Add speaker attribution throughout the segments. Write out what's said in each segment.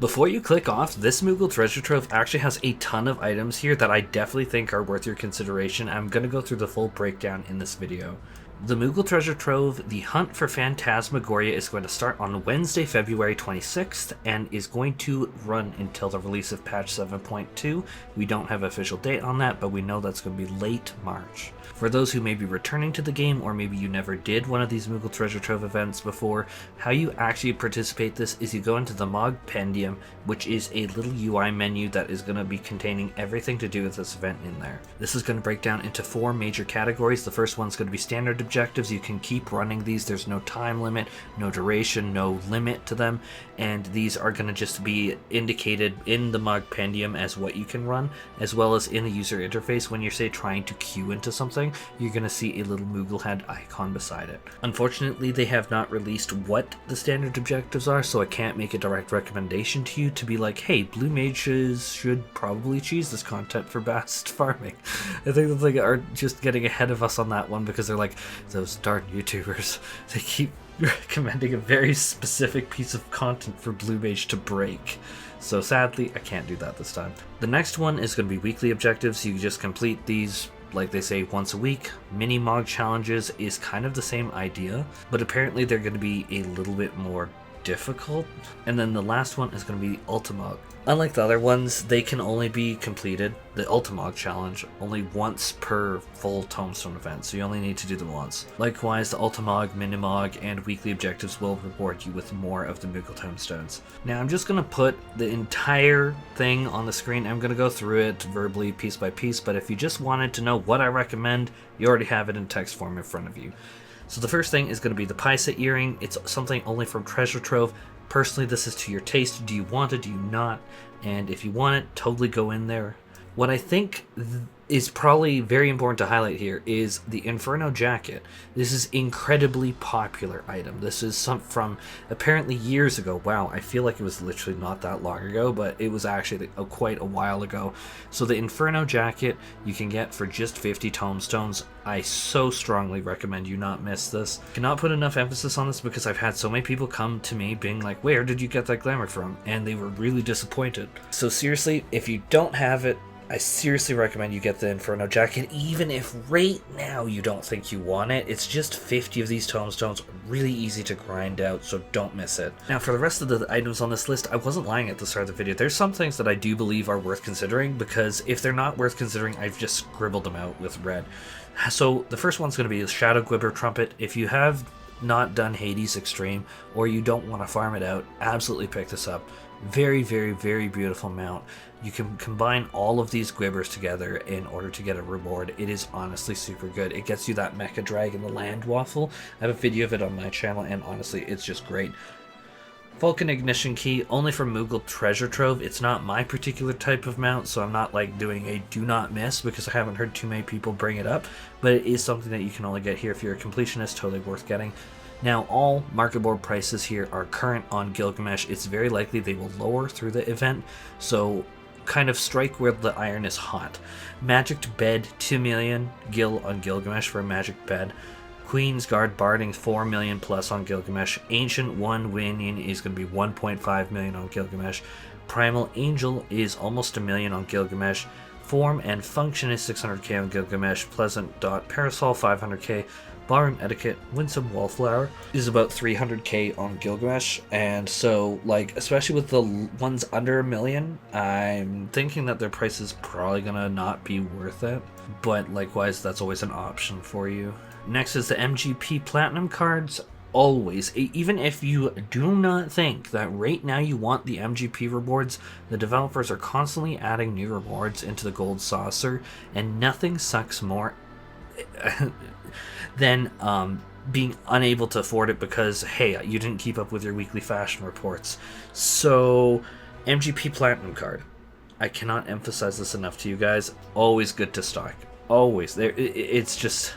Speaker 1: Before you click off, this Moogle Treasure Trove actually has a ton of items here that I definitely think are worth your consideration. I'm going to go through the full breakdown in this video. The Moogle Treasure Trove, the hunt for Phantasmagoria, is going to start on Wednesday, February 26th, and is going to run until the release of patch 7.2. We don't have an official date on that, but we know that's going to be late March. For those who may be returning to the game, or maybe you never did one of these Moogle Treasure Trove events before, how you actually participate this is you go into the Mogpendium, which is a little UI menu that is going to be containing everything to do with this event in there. This is going to break down into 4 major categories. The first one's going to be standard objectives. You can keep running these. There's no time limit, no duration, no limit to them, and these are going to just be indicated in the Mogpendium as what you can run, as well as in the user interface. When you're, say, trying to queue into something, you're going to see a little Moogle head icon beside it. Unfortunately, they have not released what the standard objectives are, so I can't make a direct recommendation to you to be like, hey, blue mages should probably choose this content for best farming. I think that they are just getting ahead of us on that one, because they're like, those darn YouTubers, they keep recommending a very specific piece of content for blue mage to break. So sadly, I can't do that this time. The next one is going to be weekly objectives. You just complete these, like they say, once a week. Mini Mog challenges is kind of the same idea, but apparently they're going to be a little bit more difficult. And then the last one is going to be Ultimog. Unlike the other ones, they can only be completed, the Ultimog challenge, only once per full Tomestone event, so you only need to do them once. Likewise, the Ultimog, Minimog, and weekly objectives will reward you with more of the Moogle Tomestones. Now I'm just going to put the entire thing on the screen. I'm going to go through it verbally, piece by piece, but if you just wanted to know what I recommend, you already have it in text form in front of you. So the first thing is going to be the pie set earring. It's something only from Treasure Trove. Personally, this is to your taste. Do you want it? Do you not? And if you want it, totally go in there. What I think is probably very important to highlight here is the Inferno jacket. This is incredibly popular item. This is some from apparently years ago. Wow, I feel like it was literally not that long ago, but it was actually quite a while ago. So the Inferno jacket you can get for just 50 tomestones. I so strongly recommend you not miss this. I cannot put enough emphasis on this because I've had so many people come to me being like, where did you get that glamour from? And they were really disappointed. So seriously, if you don't have it, I seriously recommend you get the Inferno jacket, even if right now you don't think you want it. It's just 50 of these tomestones, really easy to grind out, so don't miss it. Now for the rest of the items on this list, I wasn't lying at the start of the video. There's some things that I do believe are worth considering, because if they're not worth considering, I've just scribbled them out with red. So the first one's going to be the Shadow Gwibber Trumpet. If you have not done Hades Extreme, or you don't want to farm it out, absolutely pick this up. Very, very, very beautiful mount. You can combine all of these Gwibbers together in order to get a reward. It is honestly super good. It gets you that Mecha Dragon, the Land Waffle. I have a video of it on my channel, and honestly, it's just great. Vulcan Ignition Key, only from Moogle Treasure Trove. It's not my particular type of mount, so I'm not like doing a do not miss, because I haven't heard too many people bring it up, but it is something that you can only get here if you're a completionist. Totally worth getting. Now, all market board prices here are current on Gilgamesh. It's very likely they will lower through the event, so kind of strike where the iron is hot. Magic Bed, 2 million gil on Gilgamesh for a magic bed. Queen's Guard Barding, 4 million plus on Gilgamesh. Ancient 1 Winning is going to be 1.5 million on Gilgamesh. Primal Angel is almost 1 million on Gilgamesh. Form and Function is 600k on Gilgamesh. Pleasant Dot Parasol, 500k. Ballroom Etiquette, Winsome Wallflower is about 300k on Gilgamesh, and so, like, especially with the ones under 1 million, I'm thinking that their price is probably gonna not be worth it, but likewise, that's always an option for you. Next is the MGP Platinum cards. Always, even if you do not think that right now you want the MGP rewards, the developers are constantly adding new rewards into the Gold Saucer, and nothing sucks more than being unable to afford it because, hey, you didn't keep up with your weekly fashion reports. So, MGP Platinum card. I cannot emphasize this enough to you guys. Always good to stock. Always. It's just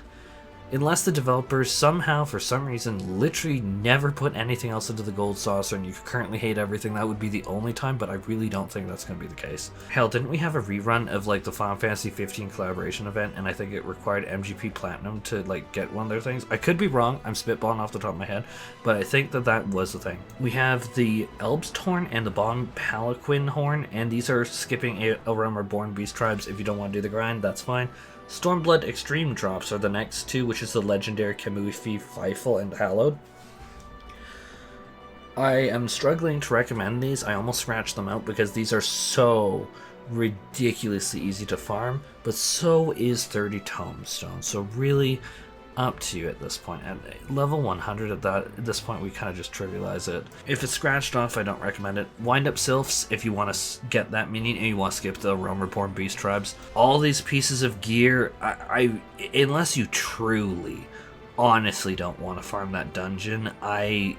Speaker 1: Unless the developers somehow, for some reason, literally never put anything else into the gold saucer and you currently hate everything, that would be the only time, but I really don't think that's going to be the case. Hell, didn't we have a rerun of like the Final Fantasy 15 collaboration event, and I think it required MGP Platinum to like get one of their things? I could be wrong, I'm spitballing off the top of my head, but I think that that was the thing. We have the Elbst Horn and the Bon Palaquin Horn, and these are skipping a Realm Reborn Beast Tribes. If you don't want to do the grind, that's fine. Stormblood Extreme drops are the next two, which is the legendary Kamui-Fi Feifel and Hallowed. I am struggling to recommend these. I almost scratched them out because these are so ridiculously easy to farm, but so is 30 Tomestones. So really up to you at this point. At level 100 at this point, we kind of just trivialize it. If it's scratched off, I don't recommend it. Wind Up Sylphs, if you want to get that minion and you want to skip the Realm Reborn Beast Tribes. All these pieces of gear, unless you truly, honestly don't want to farm that dungeon, I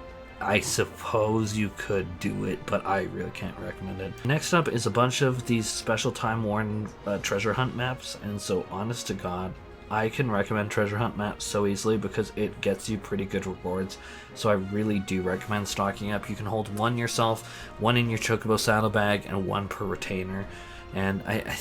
Speaker 1: suppose you could do it, but I really can't recommend it. Next up is a bunch of these special time-worn treasure hunt maps, and so honest to God, I can recommend treasure hunt maps so easily because it gets you pretty good rewards. So I really do recommend stocking up. You can hold one yourself, one in your chocobo saddlebag, and one per retainer. And I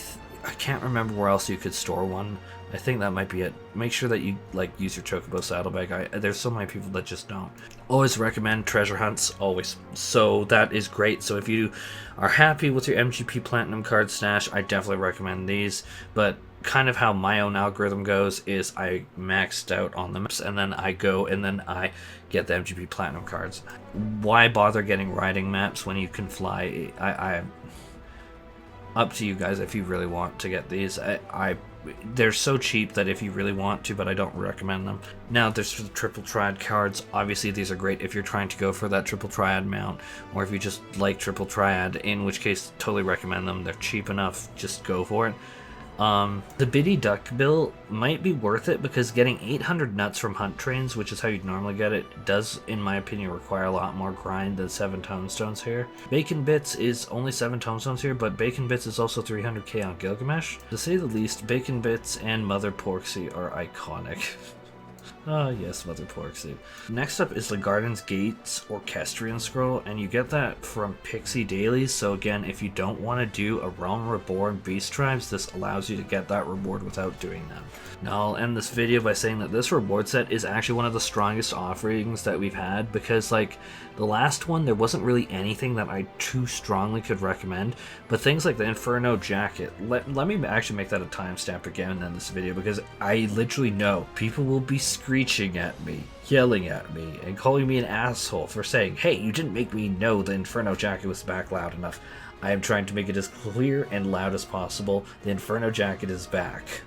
Speaker 1: can't remember where else you could store one. I think that might be it. Make sure that you like use your chocobo saddlebag. There's so many people that just don't. Always recommend treasure hunts, always. So that is great. So if you are happy with your MGP Platinum card stash, I definitely recommend these. But kind of how my own algorithm goes is I maxed out on the maps and then I go and then I get the MGP Platinum cards. Why bother getting riding maps when you can fly? I up to you guys if you really want to get these. They're so cheap that if you really want to, but I don't recommend them. Now there's the triple triad cards. Obviously these are great if you're trying to go for that triple triad mount, or if you just like triple triad, in which case totally recommend them. They're cheap enough, just go for it. The Biddy Duck Bill might be worth it because getting 800 nuts from hunt trains, which is how you'd normally get it, does, in my opinion, require a lot more grind than 7 tomestones here. Bacon Bits is only 7 tomestones here, but Bacon Bits is also 300k on Gilgamesh. To say the least, Bacon Bits and Mother Porksy are iconic. Ah, yes, Mother Porksy. Next up is the Garden's Gates Orchestrion Scroll, and you get that from Pixie Dailies, so again, if you don't want to do a Realm Reborn Beast Tribes, this allows you to get that reward without doing them. Now, I'll end this video by saying that this reward set is actually one of the strongest offerings that we've had, because, like, the last one, there wasn't really anything that I too strongly could recommend, but things like the Inferno Jacket, let me actually make that a timestamp again in this video, because I literally know people will be screeching at me, yelling at me, and calling me an asshole for saying, hey, you didn't make me know the Inferno Jacket was back loud enough. I am trying to make it as clear and loud as possible. The Inferno Jacket is back.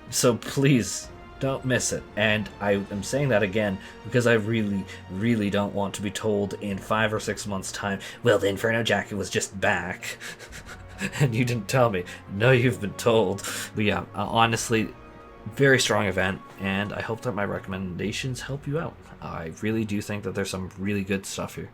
Speaker 1: So please, don't miss it. And I am saying that again because I really, really don't want to be told in 5 or 6 months' time, well, the Inferno Jacket was just back. And you didn't tell me. No, you've been told. But yeah, honestly, very strong event, and I hope that my recommendations help you out. I really do think that there's some really good stuff here.